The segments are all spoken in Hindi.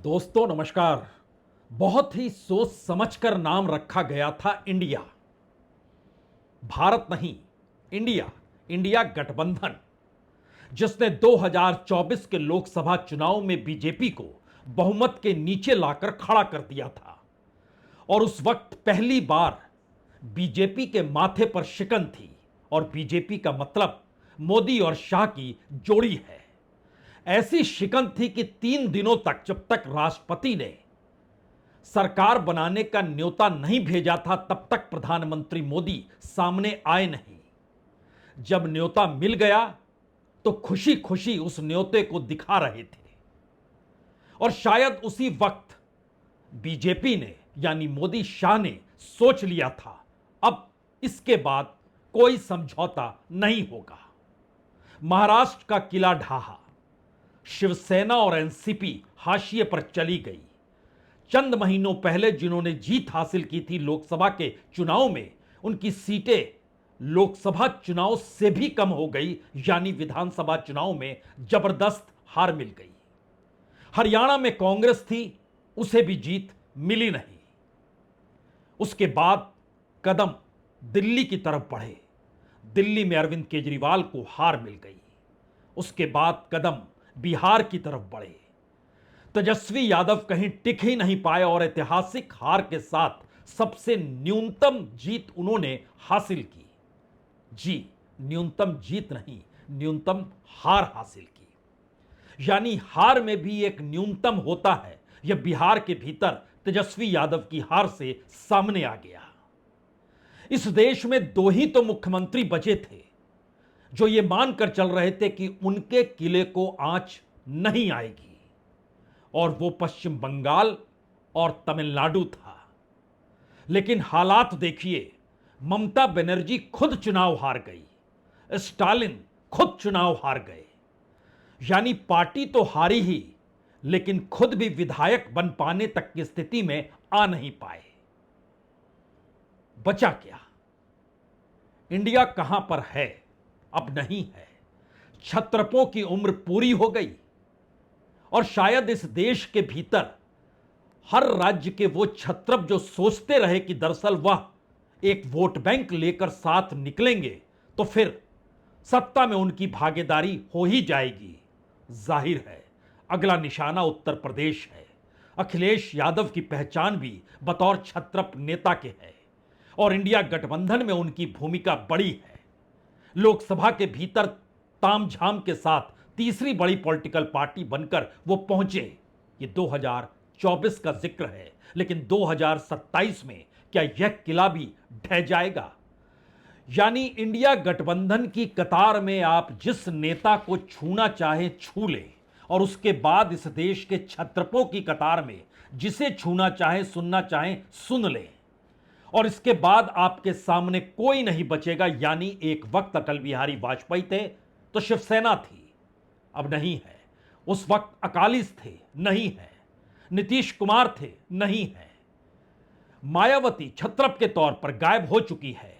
दोस्तों नमस्कार। बहुत ही सोच समझकर नाम रखा गया था इंडिया। भारत नहीं, इंडिया। इंडिया गठबंधन, जिसने 2024 के लोकसभा चुनाव में बीजेपी को बहुमत के नीचे लाकर खड़ा कर दिया था। और उस वक्त पहली बार बीजेपी के माथे पर शिकन थी। और बीजेपी का मतलब मोदी और शाह की जोड़ी है। ऐसी शिकन थी कि 3 दिनों तक, जब तक राष्ट्रपति ने सरकार बनाने का न्योता नहीं भेजा था, तब तक प्रधानमंत्री मोदी सामने आए नहीं। जब न्योता मिल गया तो खुशी खुशी उस न्योते को दिखा रहे थे। और शायद उसी वक्त बीजेपी ने, यानी मोदी शाह ने सोच लिया था, अब इसके बाद कोई समझौता नहीं होगा। महाराष्ट्र का किला ढहा, शिवसेना और एनसीपी हाशिए पर चली गई। चंद महीनों पहले जिन्होंने जीत हासिल की थी लोकसभा के चुनाव में, उनकी सीटें लोकसभा चुनाव से भी कम हो गई, यानी विधानसभा चुनाव में जबरदस्त हार मिल गई। हरियाणा में कांग्रेस थी, उसे भी जीत मिली नहीं। उसके बाद कदम दिल्ली की तरफ बढ़े। दिल्ली में अरविंद केजरीवाल को हार मिल गई। उसके बाद कदम बिहार की तरफ बढ़े। तेजस्वी यादव कहीं टिक ही नहीं पाए और ऐतिहासिक हार के साथ सबसे न्यूनतम जीत उन्होंने हासिल की। जी, न्यूनतम जीत नहीं, न्यूनतम हार हासिल की। यानी हार में भी एक न्यूनतम होता है। यह बिहार के भीतर तेजस्वी यादव की हार से सामने आ गया। इस देश में दो ही तो मुख्यमंत्री बचे थे जो ये मानकर चल रहे थे कि उनके किले को आंच नहीं आएगी, और वो पश्चिम बंगाल और तमिलनाडु था। लेकिन हालात देखिए, ममता बनर्जी खुद चुनाव हार गई, स्टालिन खुद चुनाव हार गए। यानी पार्टी तो हारी ही, लेकिन खुद भी विधायक बन पाने तक की स्थिति में आ नहीं पाए। बचा क्या? इंडिया कहां पर है? अब नहीं है। छत्रपों की उम्र पूरी हो गई। और शायद इस देश के भीतर हर राज्य के वो छत्रप जो सोचते रहे कि दरअसल वह एक वोट बैंक लेकर साथ निकलेंगे तो फिर सत्ता में उनकी भागीदारी हो ही जाएगी। जाहिर है अगला निशाना उत्तर प्रदेश है। अखिलेश यादव की पहचान भी बतौर छत्रप नेता के है, और इंडिया गठबंधन में उनकी भूमिका बड़ी है। लोकसभा के भीतर तामझाम के साथ तीसरी बड़ी पॉलिटिकल पार्टी बनकर वो पहुंचे। ये 2024 का जिक्र है, लेकिन 2027 में क्या यह किला भी ढह जाएगा? यानी इंडिया गठबंधन की कतार में आप जिस नेता को छूना चाहे छू लें, और उसके बाद इस देश के छत्रपों की कतार में जिसे छूना चाहे, सुनना चाहे सुन लें, और इसके बाद आपके सामने कोई नहीं बचेगा। यानी एक वक्त अटल बिहारी वाजपेयी थे तो शिवसेना थी, अब नहीं है। उस वक्त अकालीस थे, नहीं है। नीतीश कुमार थे, नहीं है। मायावती छत्रप के तौर पर गायब हो चुकी है।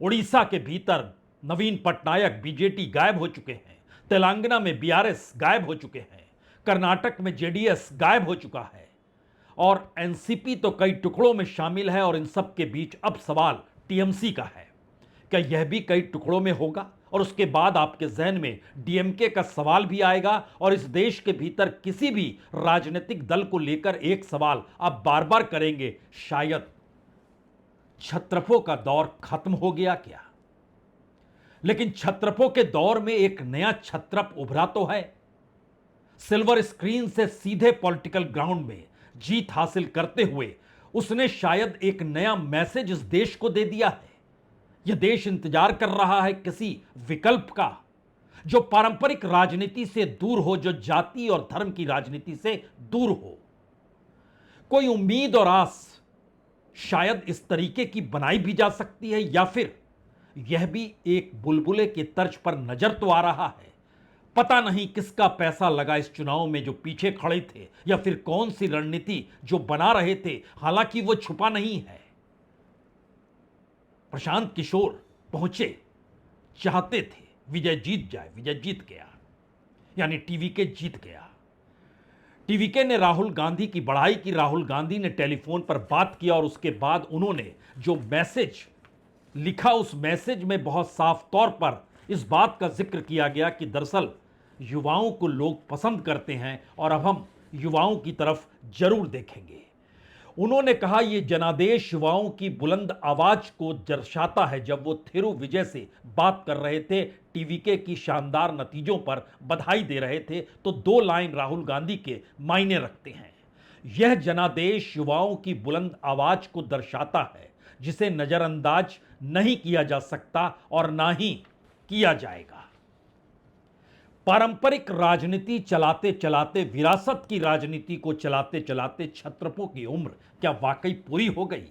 उड़ीसा के भीतर नवीन पटनायक बीजेटी गायब हो चुके हैं। तेलंगाना में बीआरएस गायब हो चुके हैं। कर्नाटक में जेडीएस गायब हो चुका है, और एनसीपी तो कई टुकड़ों में शामिल है। और इन सब के बीच अब सवाल टीएमसी का है, क्या यह भी कई टुकड़ों में होगा? और उसके बाद आपके जहन में डीएमके का सवाल भी आएगा। और इस देश के भीतर किसी भी राजनीतिक दल को लेकर एक सवाल आप बार बार करेंगे, शायद छत्रपों का दौर खत्म हो गया क्या? लेकिन छत्रपों के दौर में एक नया छत्रप उभरा तो है। सिल्वर स्क्रीन से सीधे पॉलिटिकल ग्राउंड में जीत हासिल करते हुए उसने शायद एक नया मैसेज इस देश को दे दिया है। यह देश इंतजार कर रहा है किसी विकल्प का, जो पारंपरिक राजनीति से दूर हो, जो जाति और धर्म की राजनीति से दूर हो। कोई उम्मीद और आस शायद इस तरीके की बनाई भी जा सकती है, या फिर यह भी एक बुलबुले की तर्ज पर नजर तो आ रहा है। पता नहीं किसका पैसा लगा इस चुनाव में जो पीछे खड़े थे, या फिर कौन सी रणनीति जो बना रहे थे। हालांकि वो छुपा नहीं है। प्रशांत किशोर पहुंचे, चाहते थे विजय जीत जाए, विजय जीत गया, यानी टीवी के जीत गया। टीवीके ने राहुल गांधी की बढ़ाई की। राहुल गांधी ने टेलीफोन पर बात किया और उसके बाद उन्होंने जो मैसेज लिखा, उस मैसेज में बहुत साफ तौर पर इस बात का जिक्र किया गया कि दरअसल युवाओं को लोग पसंद करते हैं और अब हम युवाओं की तरफ जरूर देखेंगे। उन्होंने कहा, यह जनादेश युवाओं की बुलंद आवाज को दर्शाता है। जब वो थिरु विजय से बात कर रहे थे, टीवीके की शानदार नतीजों पर बधाई दे रहे थे, तो 2 लाइन राहुल गांधी के मायने रखते हैं। यह जनादेश युवाओं की बुलंद आवाज को दर्शाता है, जिसे नजरअंदाज नहीं किया जा सकता और ना ही किया जाएगा। पारंपरिक राजनीति चलाते चलाते, विरासत की राजनीति को चलाते चलाते छत्रपों की उम्र क्या वाकई पूरी हो गई?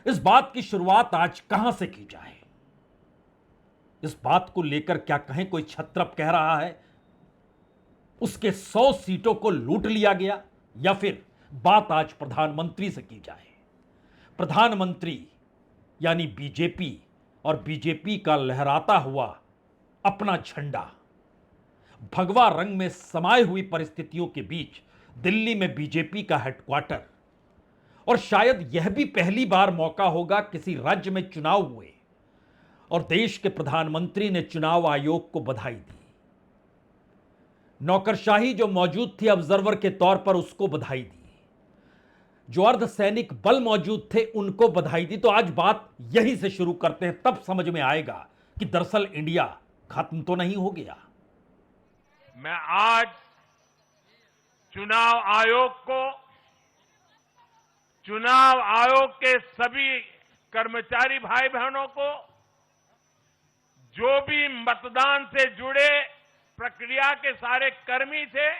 इस बात की शुरुआत आज कहां से की जाए? इस बात को लेकर क्या कहें कोई छत्रप कह रहा है उसके 100 सीटों को लूट लिया गया, या फिर बात आज प्रधानमंत्री से की जाए? प्रधानमंत्री यानी बीजेपी और बीजेपी का लहराता हुआ अपना झंडा, भगवा रंग में समाये हुई परिस्थितियों के बीच दिल्ली में बीजेपी का हेडक्वार्टर, और शायद यह भी पहली बार मौका होगा किसी राज्य में चुनाव हुए और देश के प्रधानमंत्री ने चुनाव आयोग को बधाई दी। नौकरशाही जो मौजूद थी ऑब्जर्वर के तौर पर, उसको बधाई दी। जो अर्धसैनिक बल मौजूद थे उनको बधाई दी। तो आज बात यहीं से शुरू करते हैं, तब समझ में आएगा कि दरअसल इंडिया खत्म तो नहीं हो गया। मैं आज चुनाव आयोग को, चुनाव आयोग के सभी कर्मचारी भाई बहनों को, जो भी मतदान से जुड़े प्रक्रिया के सारे कर्मी थे,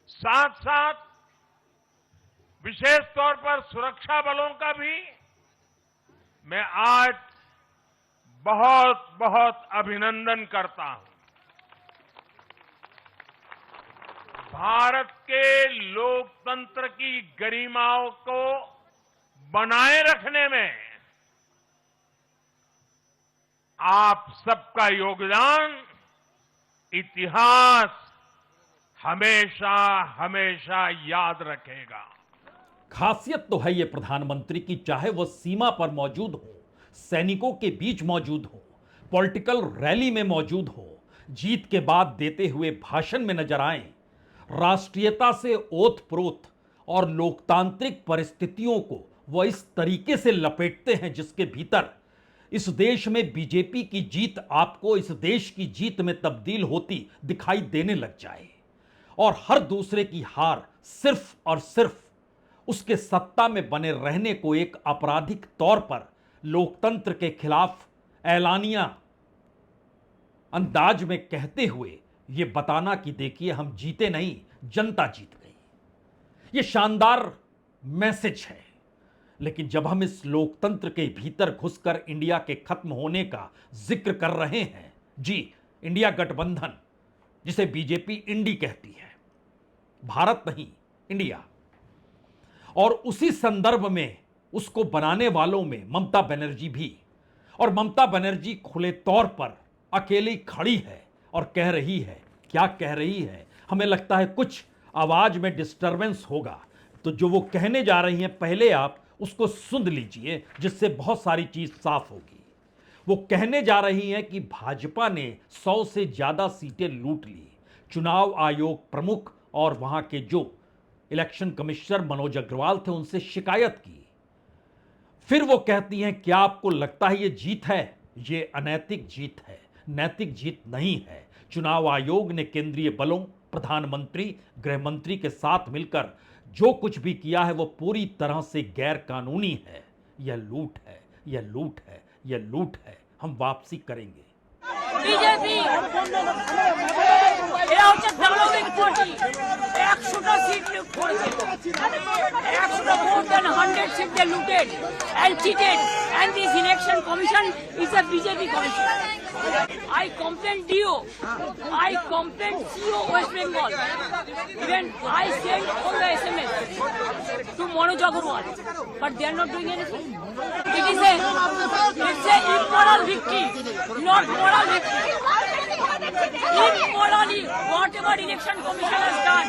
साथ साथ विशेष तौर पर सुरक्षा बलों का भी मैं आज बहुत बहुत अभिनंदन करता हूं। भारत के लोकतंत्र की गरिमाओं को बनाए रखने में आप सबका योगदान इतिहास हमेशा हमेशा याद रखेगा। खासियत तो है ये प्रधानमंत्री की, चाहे वो सीमा पर मौजूद हो, सैनिकों के बीच मौजूद हो, पॉलिटिकल रैली में मौजूद हो, जीत के बाद देते हुए भाषण में नजर आए, राष्ट्रीयता से ओतप्रोत और लोकतांत्रिक परिस्थितियों को वो इस तरीके से लपेटते हैं जिसके भीतर इस देश में बीजेपी की जीत आपको इस देश की जीत में तब्दील होती दिखाई देने लग जाए, और हर दूसरे की हार सिर्फ और सिर्फ उसके सत्ता में बने रहने को एक आपराधिक तौर पर लोकतंत्र के खिलाफ ऐलानिया अंदाज में कहते हुए यह बताना कि देखिए हम जीते नहीं, जनता जीत गई। यह शानदार मैसेज है। लेकिन जब हम इस लोकतंत्र के भीतर घुसकर इंडिया के खत्म होने का जिक्र कर रहे हैं, जी इंडिया गठबंधन जिसे बीजेपी इंडी कहती है, भारत नहीं इंडिया, और उसी संदर्भ में उसको बनाने वालों में ममता बनर्जी भी, और ममता बनर्जी खुले तौर पर अकेली खड़ी है और कह रही है, क्या कह रही है, हमें लगता है कुछ आवाज में डिस्टरबेंस होगा, तो जो वो कहने जा रही हैं पहले आप उसको सुन लीजिए जिससे बहुत सारी चीज साफ होगी। वो कहने जा रही हैं कि भाजपा ने 100 से ज्यादा सीटें लूट ली। चुनाव आयोग प्रमुख और वहां के जो इलेक्शन कमिश्नर मनोज अग्रवाल थे उनसे शिकायत की। फिर वो कहती हैं, क्या आपको लगता है ये जीत है? ये अनैतिक जीत है, नैतिक जीत नहीं है। चुनाव आयोग ने केंद्रीय बलों, प्रधानमंत्री, गृह मंत्री के साथ मिलकर जो कुछ भी किया है वो पूरी तरह से गैर कानूनी है। यह लूट है, यह लूट है, यह लूट है। हम वापसी करेंगे। बीजेपी এরা হচ্ছে দানবিক পার্টি। 100টা সিট লুট করেছে, 100টা more than 100 seats they looted and cheated, and this election commission is a BJP commission. I complain DO, I complain CO West Bengal, even I sent all the SMS to Manoj Agarwal, but they are not doing anything. It's a immoral victory, not moral victory. Immorally, whatever election commission has done,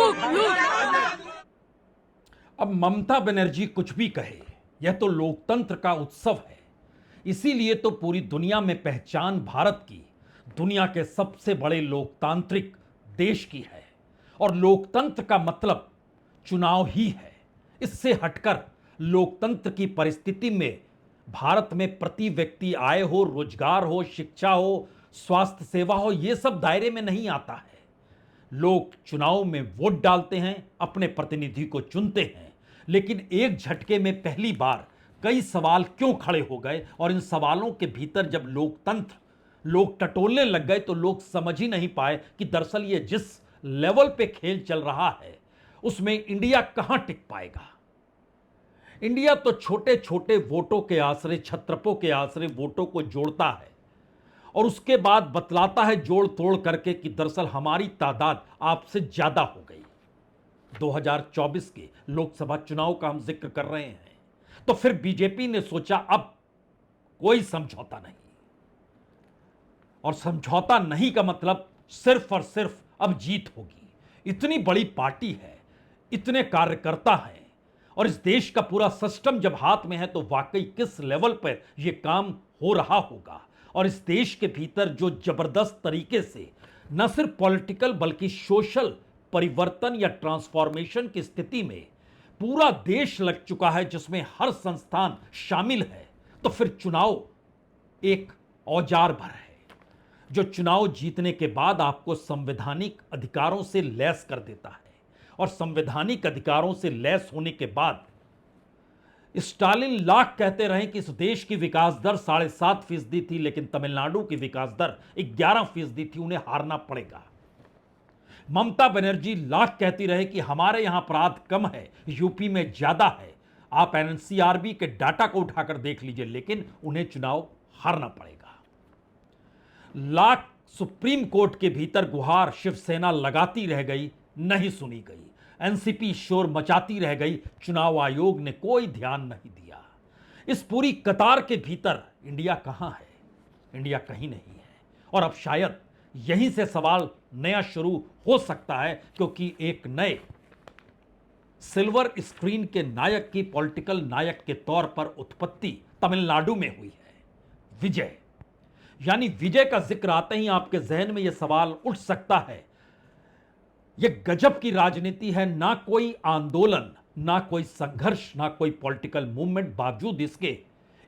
लूट। अब ममता बनर्जी कुछ भी कहे, यह तो लोकतंत्र का उत्सव है। इसीलिए तो पूरी दुनिया में पहचान भारत की दुनिया के सबसे बड़े लोकतांत्रिक देश की है। और लोकतंत्र का मतलब चुनाव ही है। इससे हटकर लोकतंत्र की परिस्थिति में भारत में प्रति व्यक्ति आय हो, रोजगार हो, शिक्षा हो, स्वास्थ्य सेवा हो, यह सब दायरे में नहीं आता है। लोग चुनाव में वोट डालते हैं, अपने प्रतिनिधि को चुनते हैं, लेकिन एक झटके में पहली बार कई सवाल क्यों खड़े हो गए और इन सवालों के भीतर जब लोकतंत्र लोग टटोलने लग गए तो लोग समझ ही नहीं पाए कि दरअसल ये जिस लेवल पे खेल चल रहा है उसमें इंडिया कहां टिक पाएगा। इंडिया तो छोटे छोटे वोटों के आश्रय, छत्रपों के आश्रय वोटों को जोड़ता है और उसके बाद बतलाता है जोड़ तोड़ करके कि दरअसल हमारी तादाद आपसे ज्यादा हो गई। 2024 के लोकसभा चुनाव का हम जिक्र कर रहे हैं, तो फिर बीजेपी ने सोचा अब कोई समझौता नहीं। और समझौता नहीं का मतलब सिर्फ और सिर्फ अब जीत होगी। इतनी बड़ी पार्टी है, इतने कार्यकर्ता हैं और इस देश का पूरा सिस्टम जब हाथ में है तो वाकई किस लेवल पर यह काम हो रहा होगा। और इस देश के भीतर जो जबरदस्त तरीके से न सिर्फ पॉलिटिकल बल्कि सोशल परिवर्तन या ट्रांसफॉर्मेशन की स्थिति में पूरा देश लग चुका है, जिसमें हर संस्थान शामिल है, तो फिर चुनाव एक औजार भर है जो चुनाव जीतने के बाद आपको संवैधानिक अधिकारों से लैस कर देता है। और संवैधानिक अधिकारों से लैस होने के बाद स्टालिन लाख कहते रहे कि इस देश की विकास दर 7.5% थी, लेकिन तमिलनाडु की विकास दर 11% थी, उन्हें हारना पड़ेगा। ममता बनर्जी लाख कहती रहे कि हमारे यहां अपराध कम है, यूपी में ज्यादा है, आप एनसीआरबी के डाटा को उठाकर देख लीजिए, लेकिन उन्हें चुनाव हारना पड़ेगा। लाख सुप्रीम कोर्ट के भीतर गुहार शिवसेना लगाती रह गई, नहीं सुनी गई। एनसीपी शोर मचाती रह गई, चुनाव आयोग ने कोई ध्यान नहीं दिया। इस पूरी कतार के भीतर इंडिया कहां है? इंडिया कहीं नहीं है। और अब शायद यहीं से सवाल नया शुरू हो सकता है, क्योंकि एक नए सिल्वर स्क्रीन के नायक की पॉलिटिकल नायक के तौर पर उत्पत्ति तमिलनाडु में हुई है, विजय। यानी विजय का जिक्र आते ही आपके जहन में यह सवाल उठ सकता है, यह गजब की राजनीति है, ना कोई आंदोलन, ना कोई संघर्ष, ना कोई पॉलिटिकल मूवमेंट, बावजूद इसके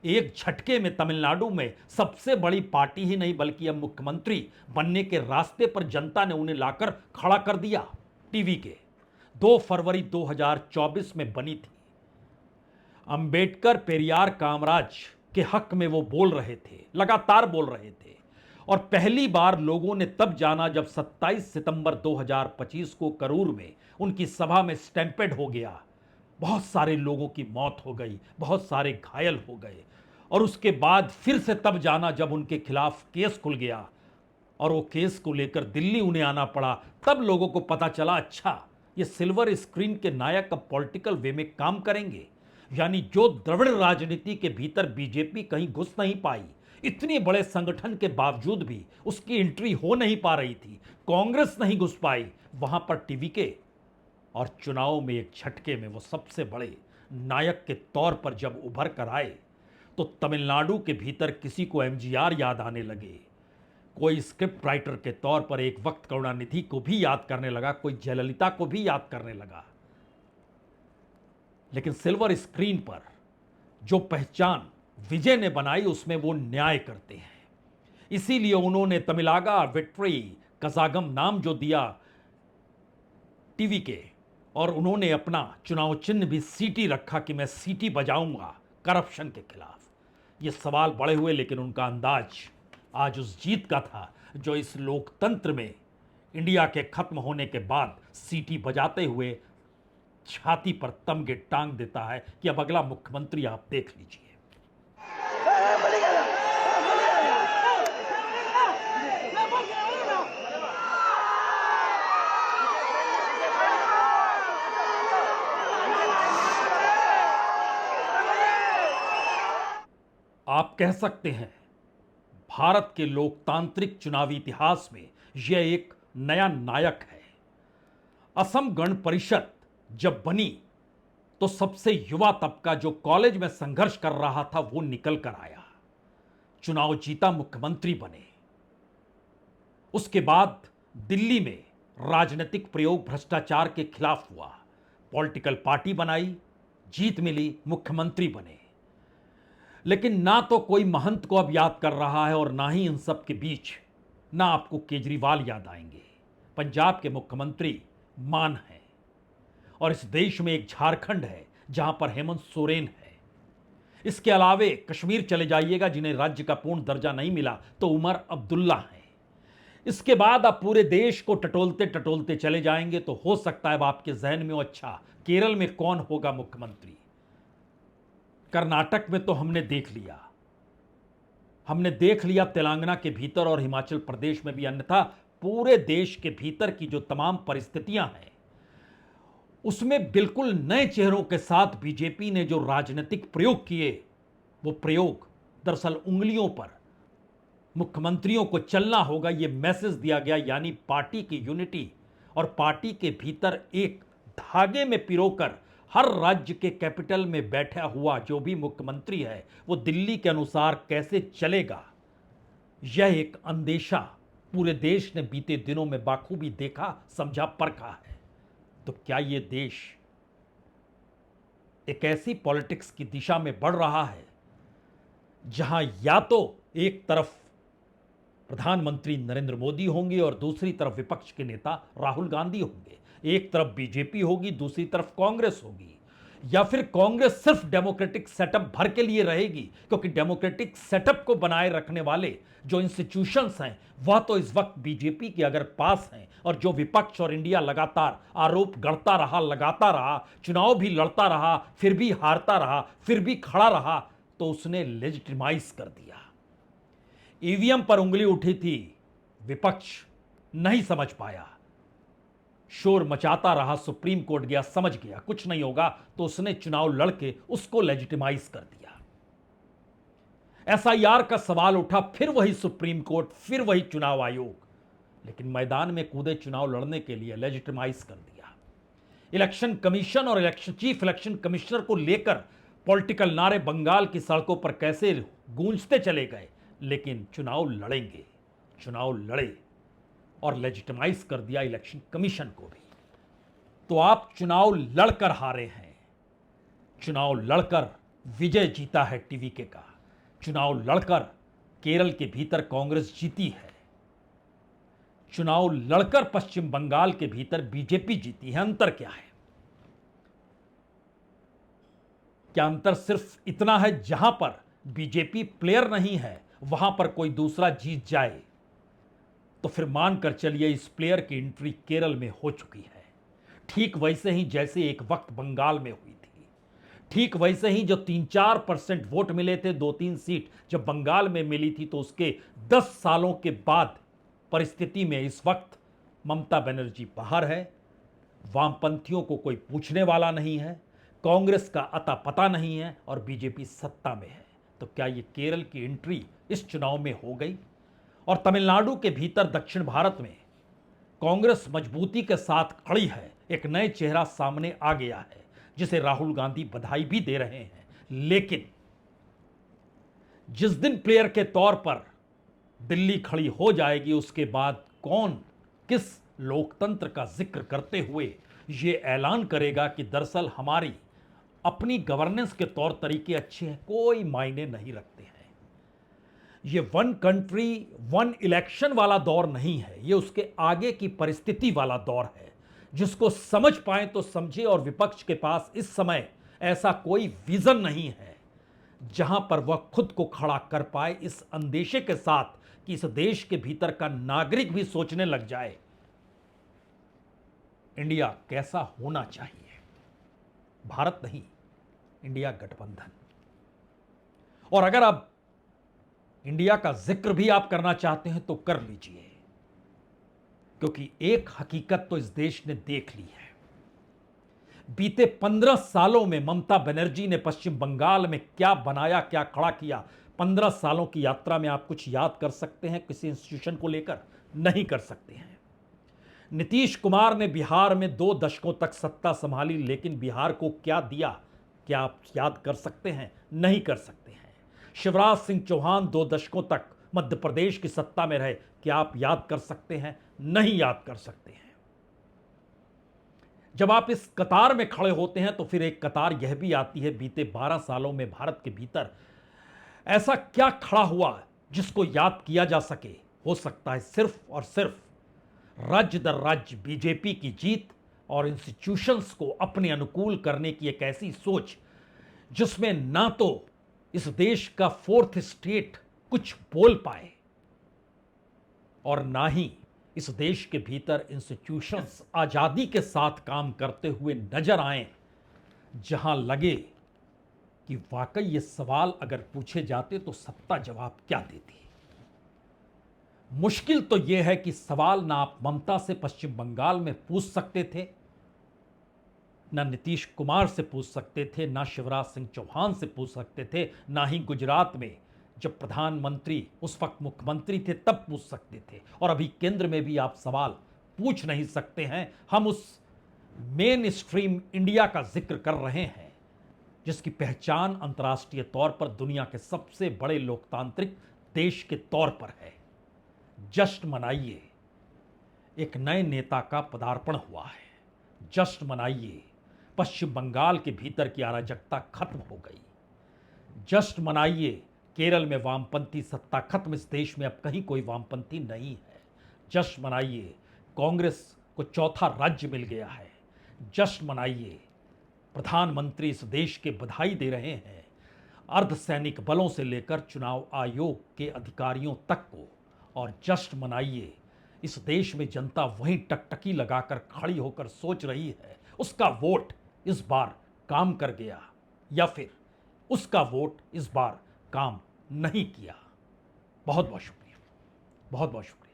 एक झटके में तमिलनाडु में सबसे बड़ी पार्टी ही नहीं बल्कि अब मुख्यमंत्री बनने के रास्ते पर जनता ने उन्हें लाकर खड़ा कर दिया। टीवी के 2 फरवरी 2024 में बनी थी। अंबेडकर, पेरियार, कामराज के हक में वो बोल रहे थे, लगातार बोल रहे थे। और पहली बार लोगों ने तब जाना जब 27 सितंबर 2025 को करूर में उनकी सभा में स्टैंपेड हो गया। बहुत सारे लोगों की मौत हो गई, बहुत सारे घायल हो गए। और उसके बाद फिर से तब जाना जब उनके खिलाफ केस खुल गया और वो केस को लेकर दिल्ली उन्हें आना पड़ा। तब लोगों को पता चला, अच्छा ये सिल्वर स्क्रीन के नायक अब पॉलिटिकल वे में काम करेंगे। यानी जो द्रविड़ राजनीति के भीतर बीजेपी कहीं घुस नहीं पाई, इतने बड़े संगठन के बावजूद भी उसकी एंट्री हो नहीं पा रही थी, कांग्रेस नहीं घुस पाई, वहां पर टीवी के और चुनाव में एक झटके में वो सबसे बड़े नायक के तौर पर जब उभर कर आए तो तमिलनाडु के भीतर किसी को एमजीआर याद आने लगे, कोई स्क्रिप्ट राइटर के तौर पर एक वक्त करुणानिधि को भी याद करने लगा, कोई जयललिता को भी याद करने लगा। लेकिन सिल्वर स्क्रीन पर जो पहचान विजय ने बनाई उसमें वो न्याय करते हैं। इसीलिए उन्होंने तमिलागा विक्ट्री कजागम नाम जो दिया टीवी के, और उन्होंने अपना चुनाव चिन्ह भी सीटी रखा कि मैं सीटी बजाऊंगा करप्शन के खिलाफ। ये सवाल बड़े हुए, लेकिन उनका अंदाज आज उस जीत का था जो इस लोकतंत्र में इंडिया के खत्म होने के बाद सीटी बजाते हुए छाती पर तमगे टांग देता है कि अब अगला मुख्यमंत्री आप देख लीजिए। आप कह सकते हैं भारत के लोकतांत्रिक चुनावी इतिहास में यह एक नया नायक है। असम गण परिषद जब बनी तो सबसे युवा तबका जो कॉलेज में संघर्ष कर रहा था वो निकल कर आया, चुनाव जीता, मुख्यमंत्री बने। उसके बाद दिल्ली में राजनीतिक प्रयोग भ्रष्टाचार के खिलाफ हुआ, पॉलिटिकल पार्टी बनाई, जीत मिली, मुख्यमंत्री बने। लेकिन ना तो कोई महंत को अब याद कर रहा है और ना ही इन सब के बीच ना आपको केजरीवाल याद आएंगे। पंजाब के मुख्यमंत्री मान हैं और इस देश में एक झारखंड है जहां पर हेमंत सोरेन है। इसके अलावे कश्मीर चले जाइएगा, जिन्हें राज्य का पूर्ण दर्जा नहीं मिला, तो उमर अब्दुल्ला हैं। इसके बाद आप पूरे देश को टटोलते टटोलते चले जाएंगे तो हो सकता है आपके जहन में अच्छा केरल में कौन होगा मुख्यमंत्री। कर्नाटक में तो हमने देख लिया तेलंगाना के भीतर और हिमाचल प्रदेश में भी, अन्यथा पूरे देश के भीतर की जो तमाम परिस्थितियां हैं उसमें बिल्कुल नए चेहरों के साथ बीजेपी ने जो राजनीतिक प्रयोग किए, वो प्रयोग दरअसल उंगलियों पर मुख्यमंत्रियों को चलना होगा, ये मैसेज दिया गया। यानी पार्टी की यूनिटी और पार्टी के भीतर एक धागे में पिरोकर हर राज्य के कैपिटल में बैठा हुआ जो भी मुख्यमंत्री है वो दिल्ली के अनुसार कैसे चलेगा, यह एक अंदेशा पूरे देश ने बीते दिनों में बाखूबी देखा, समझा, परखा है। तो क्या ये देश एक ऐसी पॉलिटिक्स की दिशा में बढ़ रहा है जहां या तो एक तरफ प्रधानमंत्री नरेंद्र मोदी होंगे और दूसरी तरफ विपक्ष के नेता राहुल गांधी होंगे, एक तरफ बीजेपी होगी, दूसरी तरफ कांग्रेस होगी, या फिर कांग्रेस सिर्फ डेमोक्रेटिक सेटअप भर के लिए रहेगी, क्योंकि डेमोक्रेटिक सेटअप को बनाए रखने वाले जो इंस्टीट्यूशंस हैं वह तो इस वक्त बीजेपी के अगर पास हैं, और जो विपक्ष और इंडिया लगातार आरोप गढ़ता रहा, लगाता रहा, चुनाव भी लड़ता रहा, फिर भी हारता रहा, फिर भी खड़ा रहा, तो उसने लेजिटिमाइज कर दिया। ईवीएम पर उंगली उठी थी, विपक्ष नहीं समझ पाया, शोर मचाता रहा, सुप्रीम कोर्ट गया, समझ गया कुछ नहीं होगा, तो उसने चुनाव लड़के उसको लेजिटिमाइज कर दिया। एसआईआर का सवाल उठा, फिर वही सुप्रीम कोर्ट, फिर वही चुनाव आयोग, लेकिन मैदान में कूदे चुनाव लड़ने के लिए, लेजिटिमाइज कर दिया। इलेक्शन कमीशन और चीफ इलेक्शन कमिश्नर को लेकर पॉलिटिकल नारे बंगाल की सड़कों पर कैसे गूंजते चले गए, लेकिन चुनाव लड़ेंगे, चुनाव लड़े और लेजिटिमाइज कर दिया इलेक्शन कमीशन को भी। तो आप चुनाव लड़कर हारे हैं, चुनाव लड़कर विजय जीता है टीवीके का, चुनाव लड़कर केरल के भीतर कांग्रेस जीती है, चुनाव लड़कर पश्चिम बंगाल के भीतर बीजेपी जीती है। अंतर क्या है? क्या अंतर सिर्फ इतना है जहां पर बीजेपी प्लेयर नहीं है वहां पर कोई दूसरा जीत जाए तो फिर मानकर चलिए इस प्लेयर की एंट्री केरल में हो चुकी है। ठीक वैसे ही जैसे एक वक्त बंगाल में हुई थी, ठीक वैसे ही जो 3-4% वोट मिले थे, 2-3 सीट जब बंगाल में मिली थी, तो उसके 10 सालों के बाद परिस्थिति में इस वक्त ममता बनर्जी बाहर है, वामपंथियों को कोई पूछने वाला नहीं है, कांग्रेस का अता पता नहीं है और बीजेपी सत्ता में है। तो क्या ये केरल की एंट्री इस चुनाव में हो गई? और तमिलनाडु के भीतर दक्षिण भारत में कांग्रेस मजबूती के साथ खड़ी है, एक नए चेहरा सामने आ गया है जिसे राहुल गांधी बधाई भी दे रहे हैं। लेकिन जिस दिन प्लेयर के तौर पर दिल्ली खड़ी हो जाएगी, उसके बाद कौन किस लोकतंत्र का जिक्र करते हुए यह ऐलान करेगा कि दरअसल हमारी अपनी गवर्नेंस के तौर तरीके अच्छे हैं, कोई मायने नहीं रखते हैं। ये 1 कंट्री 1 इलेक्शन वाला दौर नहीं है, ये उसके आगे की परिस्थिति वाला दौर है, जिसको समझ पाए तो समझे। और विपक्ष के पास इस समय ऐसा कोई विजन नहीं है जहां पर वह खुद को खड़ा कर पाए, इस अंदेशे के साथ कि इस देश के भीतर का नागरिक भी सोचने लग जाए इंडिया कैसा होना चाहिए। भारत नहीं, इंडिया गठबंधन। और अगर आप इंडिया का जिक्र भी आप करना चाहते हैं तो कर लीजिए, क्योंकि एक हकीकत तो इस देश ने देख ली है। बीते 15 सालों में ममता बनर्जी ने पश्चिम बंगाल में क्या बनाया, क्या खड़ा किया। 15 सालों की यात्रा में आप कुछ याद कर सकते हैं किसी इंस्टीट्यूशन को लेकर? नहीं कर सकते हैं। नीतीश कुमार ने बिहार में 2 दशकों तक सत्ता संभाली, लेकिन बिहार को क्या दिया, क्या आप याद कर सकते हैं? नहीं कर सकते हैं। शिवराज सिंह चौहान 2 दशकों तक मध्य प्रदेश की सत्ता में रहे, क्या आप याद कर सकते हैं? नहीं याद कर सकते हैं। जब आप इस कतार में खड़े होते हैं तो फिर एक कतार यह भी आती है, बीते 12 सालों में भारत के भीतर ऐसा क्या खड़ा हुआ जिसको याद किया जा सके? हो सकता है सिर्फ और सिर्फ राज्य दर राज्य बीजेपी की जीत और इंस्टीट्यूशंस को अपने अनुकूल करने की एक ऐसी सोच जिसमें ना तो इस देश का 4th स्टेट कुछ बोल पाए और ना ही इस देश के भीतर इंस्टीट्यूशंस आजादी के साथ काम करते हुए नजर आए, जहां लगे कि वाकई ये सवाल अगर पूछे जाते तो सत्ता जवाब क्या देती। मुश्किल तो यह है कि सवाल ना आप ममता से पश्चिम बंगाल में पूछ सकते थे, ना नीतीश कुमार से पूछ सकते थे, ना शिवराज सिंह चौहान से पूछ सकते थे, ना ही गुजरात में जब प्रधानमंत्री उस वक्त मुख्यमंत्री थे तब पूछ सकते थे, और अभी केंद्र में भी आप सवाल पूछ नहीं सकते हैं। हम उस मेन स्ट्रीम इंडिया का जिक्र कर रहे हैं जिसकी पहचान अंतर्राष्ट्रीय तौर पर दुनिया के सबसे बड़े लोकतांत्रिक देश के तौर पर है। जश्न मनाइए, एक नए नेता का पदार्पण हुआ है। जश्न मनाइए, पश्चिम बंगाल के भीतर की अराजकता खत्म हो गई। जश्न मनाइए, केरल में वामपंथी सत्ता खत्म, इस देश में अब कहीं कोई वामपंथी नहीं है। जश्न मनाइए, कांग्रेस को 4था राज्य मिल गया है। जश्न मनाइए, प्रधानमंत्री इस देश के बधाई दे रहे हैं अर्धसैनिक बलों से लेकर चुनाव आयोग के अधिकारियों तक को। और जश्न मनाइए, इस देश में जनता वहीं टकटकी लगाकर खड़ी होकर सोच रही है उसका वोट इस बार काम कर गया या फिर उसका वोट इस बार काम नहीं किया। बहुत बहुत शुक्रिया, बहुत बहुत शुक्रिया।